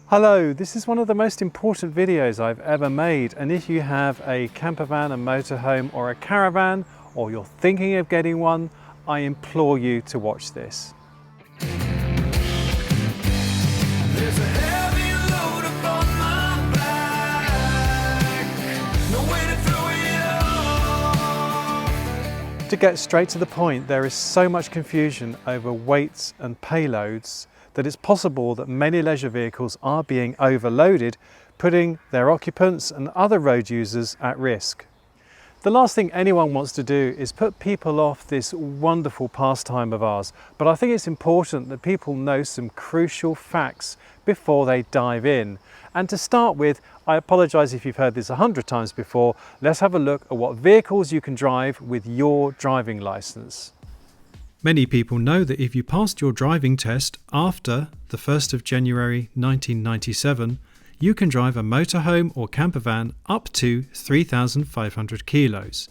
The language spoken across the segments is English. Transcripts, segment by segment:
Hello, this is one of the most important videos I've ever made, and if you have a camper van, a motorhome or a caravan, or you're thinking of getting one, I implore you to watch this. There's a heavy load upon my back, no way to throw it off. To get straight to the point, there is so much confusion over weights and payloads that it's possible that many leisure vehicles are being overloaded, putting their occupants and other road users at risk. The last thing anyone wants to do is put people off this wonderful pastime of ours, but I think it's important that people know some crucial facts before they dive in. And to start with, I apologise if you've heard this 100 times before, let's have a look at what vehicles you can drive with your driving licence. Many people know that if you passed your driving test after the 1st of January 1997, you can drive a motorhome or camper van up to 3,500 kilos.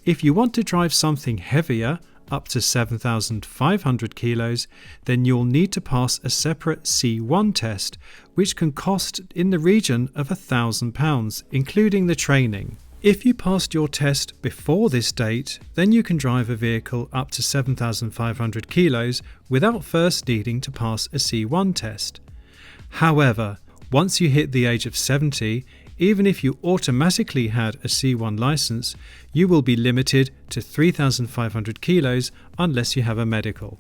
If you want to drive something heavier, up to 7,500 kilos, then you'll need to pass a separate C1 test, which can cost in the region of £1,000, including the training. If you passed your test before this date, then you can drive a vehicle up to 7,500 kilos without first needing to pass a C1 test. However, once you hit the age of 70, even if you automatically had a C1 license, you will be limited to 3,500 kilos unless you have a medical.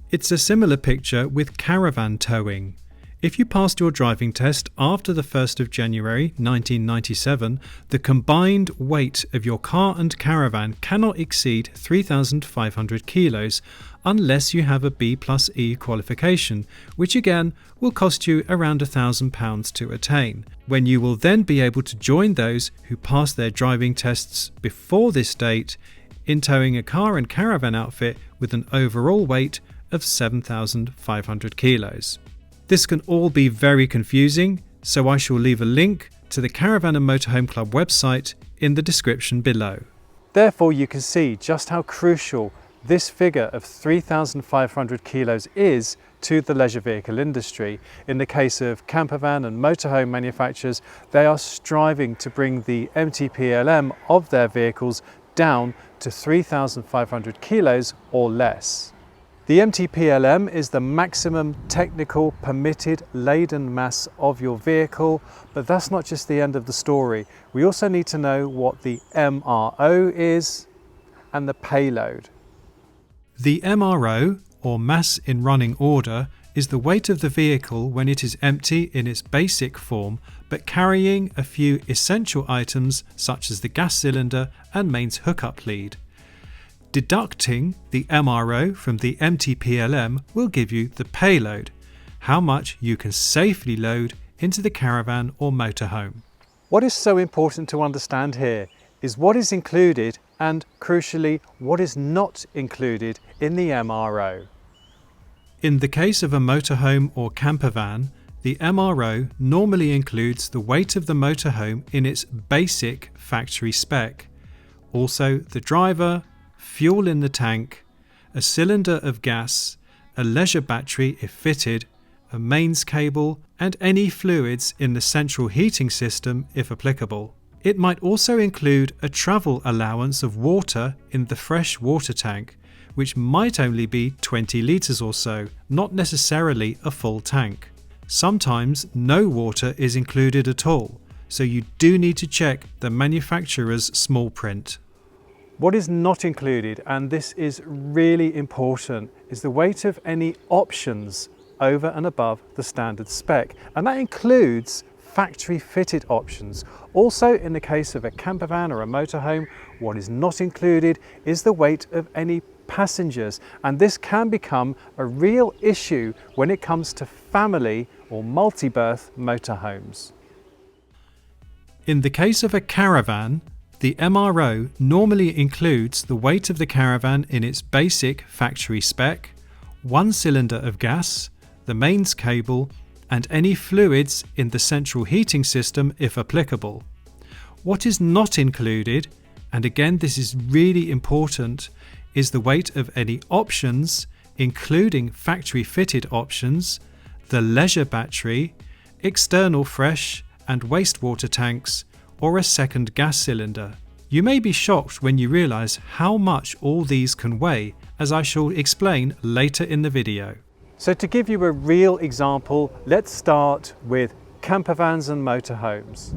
It's a similar picture with caravan towing. If you passed your driving test after the 1st of January 1997, the combined weight of your car and caravan cannot exceed 3,500 kilos unless you have a B+E qualification, which again will cost you around £1,000 to attain, when you will then be able to join those who passed their driving tests before this date in towing a car and caravan outfit with an overall weight of 7,500 kilos. This can all be very confusing, so I shall leave a link to the Caravan and Motorhome Club website in the description below. Therefore, you can see just how crucial this figure of 3,500 kilos is to the leisure vehicle industry. In the case of campervan and motorhome manufacturers, they are striving to bring the MTPLM of their vehicles down to 3,500 kilos or less. The MTPLM is the maximum technical permitted laden mass of your vehicle, but that's not just the end of the story. We also need to know what the MRO is and the payload. The MRO, or mass in running order, is the weight of the vehicle when it is empty in its basic form, but carrying a few essential items such as the gas cylinder and mains hookup lead. Deducting the MRO from the MTPLM will give you the payload, how much you can safely load into the caravan or motorhome. What is so important to understand here is what is included and, crucially, what is not included in the MRO. In the case of a motorhome or camper van, the MRO normally includes the weight of the motorhome in its basic factory spec, also the driver, fuel in the tank, a cylinder of gas, a leisure battery if fitted, a mains cable, and any fluids in the central heating system if applicable. It might also include a travel allowance of water in the fresh water tank, which might only be 20 litres or so, not necessarily a full tank. Sometimes no water is included at all, so you do need to check the manufacturer's small print. What is not included, and this is really important, is the weight of any options over and above the standard spec, and that includes factory fitted options. Also, in the case of a campervan or a motorhome, what is not included is the weight of any passengers, and this can become a real issue when it comes to family or multi-berth motorhomes. In the case of a caravan, the MRO normally includes the weight of the caravan in its basic factory spec, one cylinder of gas, the mains cable, and any fluids in the central heating system if applicable. What is not included, and again this is really important, is the weight of any options, including factory fitted options, the leisure battery, external fresh and wastewater tanks, or a second gas cylinder. You may be shocked when you realise how much all these can weigh, as I shall explain later in the video. So to give you a real example, let's start with campervans and motorhomes.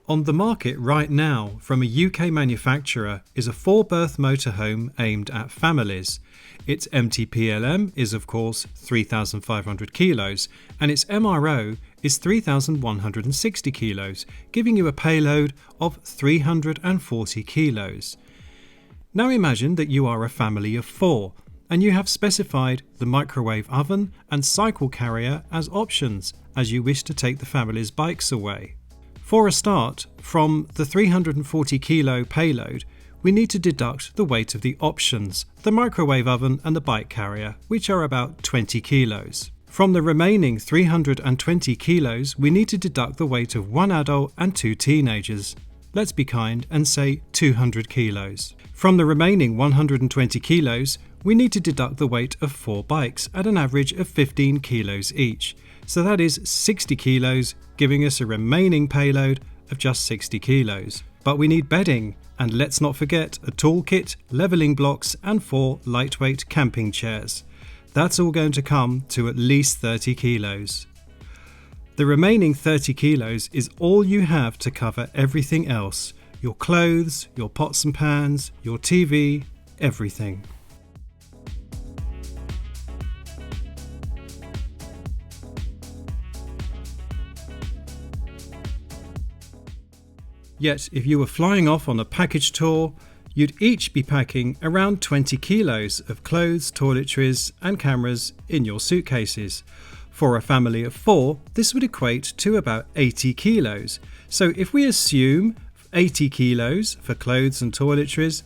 On the market right now from a UK manufacturer is a 4-berth motorhome aimed at families. Its MTPLM is of course 3,500 kilos and its MRO is 3,160 kilos, giving you a payload of 340 kilos. Now imagine that you are a family of 4 and you have specified the microwave oven and cycle carrier as options as you wish to take the family's bikes away. For a start, from the 340 kilo payload, we need to deduct the weight of the options, the microwave oven and the bike carrier, which are about 20 kilos. From the remaining 320 kilos, we need to deduct the weight of 1 adult and 2 teenagers. Let's be kind and say 200 kilos. From the remaining 120 kilos, we need to deduct the weight of 4 bikes at an average of 15 kilos each. So that is 60 kilos, giving us a remaining payload of just 60 kilos. But we need bedding, and let's not forget a toolkit, levelling blocks and 4 lightweight camping chairs. That's all going to come to at least 30 kilos. The remaining 30 kilos is all you have to cover everything else. Your clothes, your pots and pans, your TV, everything. Yet, if you were flying off on a package tour, you'd each be packing around 20 kilos of clothes, toiletries and cameras in your suitcases. For a family of 4, this would equate to about 80 kilos. So if we assume 80 kilos for clothes and toiletries,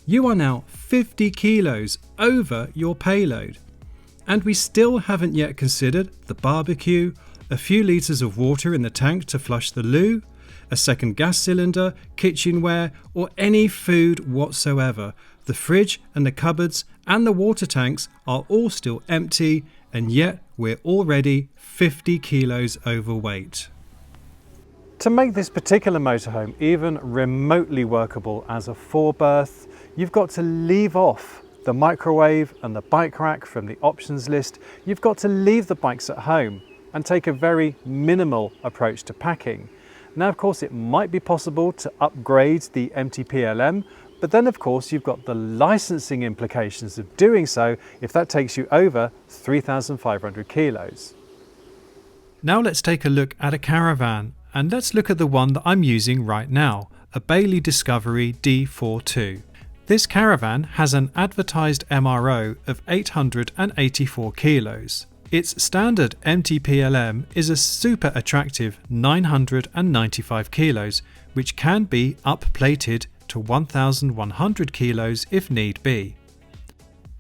you are now 50 kilos over your payload. And we still haven't yet considered the barbecue, a few litres of water in the tank to flush the loo, a second gas cylinder, kitchenware, or any food whatsoever. The fridge and the cupboards and the water tanks are all still empty, and yet we're already 50 kilos overweight. To make this particular motorhome even remotely workable as a 4-berth, you've got to leave off the microwave and the bike rack from the options list. You've got to leave the bikes at home and take a very minimal approach to packing. Now, of course, it might be possible to upgrade the MTPLM, but then, of course, you've got the licensing implications of doing so if that takes you over 3,500 kilos. Now let's take a look at a caravan, and let's look at the one that I'm using right now, a Bailey Discovery D42. This caravan has an advertised MRO of 884 kilos. Its standard MTPLM is a super attractive 995 kilos, which can be up-plated to 1,100 kilos if need be.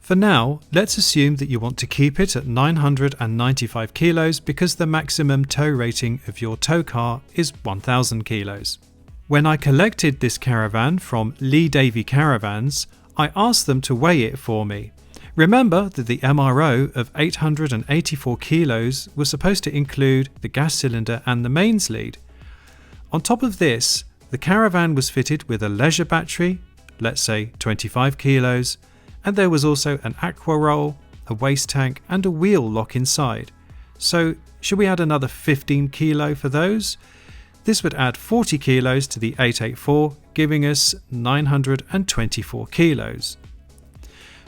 For now, let's assume that you want to keep it at 995 kilos because the maximum tow rating of your tow car is 1,000 kilos. When I collected this caravan from Lee Davey Caravans, I asked them to weigh it for me. Remember that the MRO of 884 kilos was supposed to include the gas cylinder and the mains lead. On top of this, the caravan was fitted with a leisure battery, let's say 25 kilos, and there was also an aqua roll, a waste tank and a wheel lock inside. So should we add another 15 kilo for those? This would add 40 kilos to the 884, giving us 924 kilos.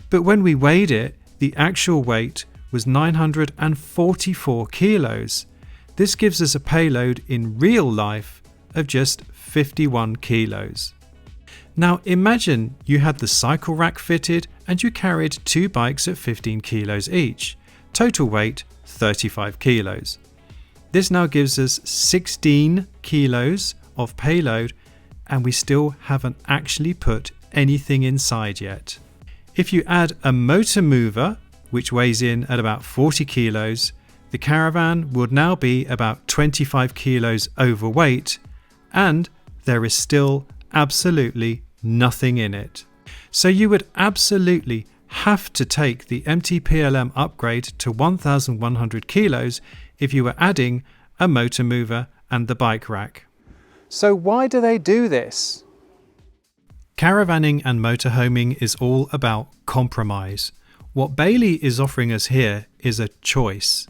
But when we weighed it, the actual weight was 944 kilos. This gives us a payload in real life of just 51 kilos. Now imagine you had the cycle rack fitted and you carried 2 bikes at 15 kilos each. Total weight 35 kilos. This now gives us 16 kilos of payload, and we still haven't actually put anything inside yet. If you add a motor mover, which weighs in at about 40 kilos, the caravan would now be about 25 kilos overweight, and there is still absolutely nothing in it. So you would absolutely have to take the MTPLM upgrade to 1,100 kilos if you were adding a motor mover and the bike rack. So why do they do this? Caravanning and motorhoming is all about compromise. What Bailey is offering us here is a choice.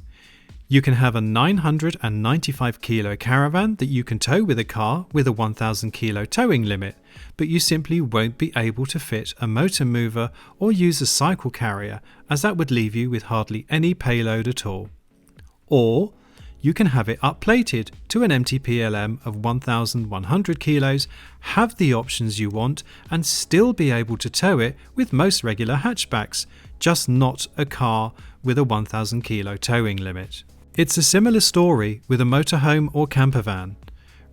You can have a 995 kilo caravan that you can tow with a car with a 1000 kilo towing limit, but you simply won't be able to fit a motor mover or use a cycle carrier, as that would leave you with hardly any payload at all. Or you can have it upplated to an MTPLM of 1100 kilos, have the options you want, and still be able to tow it with most regular hatchbacks, just not a car with a 1000 kilo towing limit. It's a similar story with a motorhome or campervan.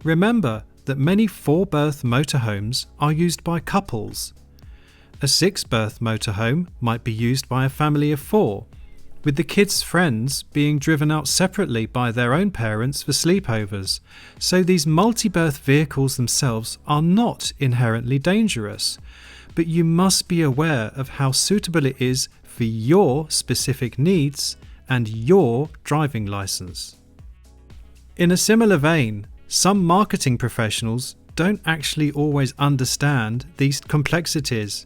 Remember that many 4-berth motorhomes are used by couples. A 6-berth motorhome might be used by a family of 4, with the kids' friends being driven out separately by their own parents for sleepovers. So these multi-berth vehicles themselves are not inherently dangerous, but you must be aware of how suitable it is for your specific needs and your driving license. In a similar vein, some marketing professionals don't actually always understand these complexities.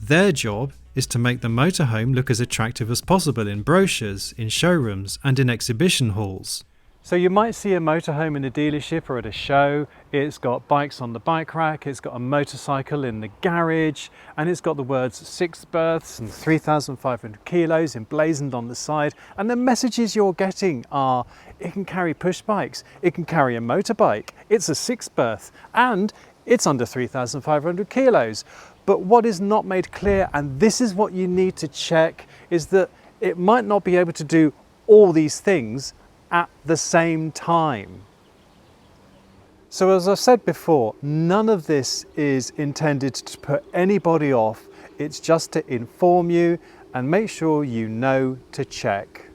Their job is to make the motorhome look as attractive as possible in brochures, in showrooms and in exhibition halls. So you might see a motorhome in a dealership or at a show. It's got bikes on the bike rack, it's got a motorcycle in the garage, and it's got the words 6 berths and 3,500 kilos emblazoned on the side. And the messages you're getting are, it can carry push bikes, it can carry a motorbike, it's a 6 berth, and it's under 3,500 kilos. But what is not made clear, and this is what you need to check, is that it might not be able to do all these things at the same time. So as I said before, none of this is intended to put anybody off. It's just to inform you and make sure you know to check.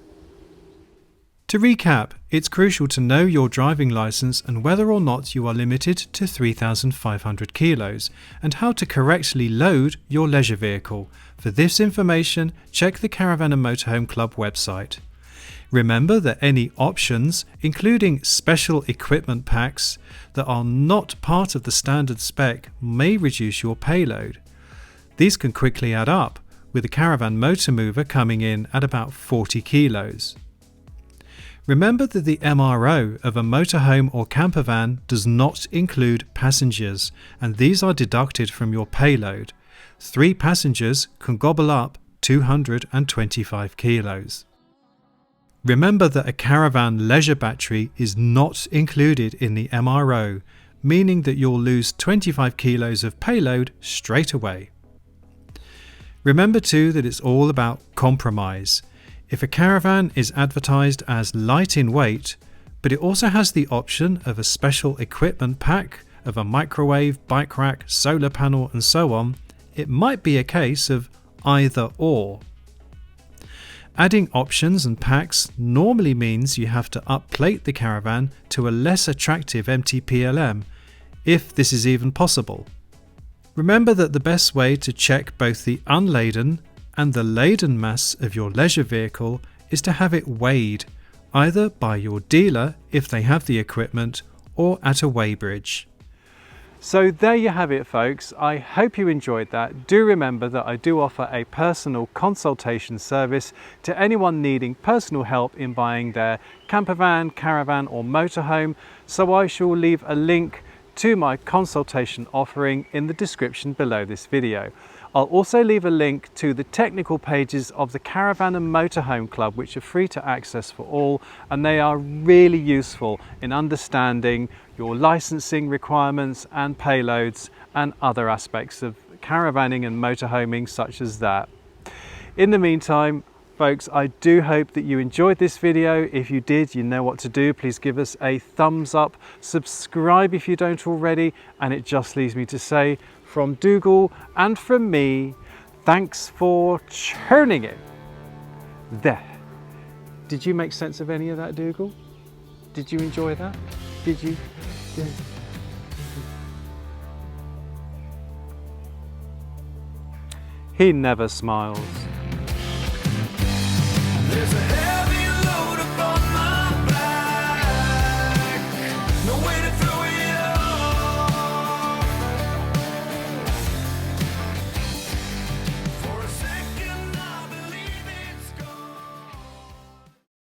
To recap, it's crucial to know your driving license and whether or not you are limited to 3,500 kilos, and how to correctly load your leisure vehicle. For this information, check the Caravan and Motorhome Club website. Remember that any options, including special equipment packs that are not part of the standard spec, may reduce your payload. These can quickly add up, with the Caravan motor mover coming in at about 40 kilos. Remember that the MRO of a motorhome or campervan does not include passengers, and these are deducted from your payload. 3 passengers can gobble up 225 kilos. Remember that a caravan leisure battery is not included in the MRO, meaning that you'll lose 25 kilos of payload straight away. Remember too that it's all about compromise. If a caravan is advertised as light in weight, but it also has the option of a special equipment pack, of a microwave, bike rack, solar panel and so on, it might be a case of either or. Adding options and packs normally means you have to upplate the caravan to a less attractive MTPLM, if this is even possible. Remember that the best way to check both the unladen and the laden mass of your leisure vehicle is to have it weighed, either by your dealer if they have the equipment, or at a weighbridge. So there you have it, folks. I hope you enjoyed that. Do remember that I do offer a personal consultation service to anyone needing personal help in buying their campervan, caravan or motorhome. So I shall leave a link to my consultation offering in the description below this video. I'll also leave a link to the technical pages of the Caravan and Motorhome Club, which are free to access for all, and they are really useful in understanding your licensing requirements and payloads and other aspects of caravanning and motorhoming such as that. In the meantime, folks, I do hope that you enjoyed this video. If you did, you know what to do. Please give us a thumbs up, subscribe if you don't already, and it just leaves me to say, from Dougal and from me, thanks for tuning in. There. Did you make sense of any of that, Dougal? Did you enjoy that? Did you? He never smiles.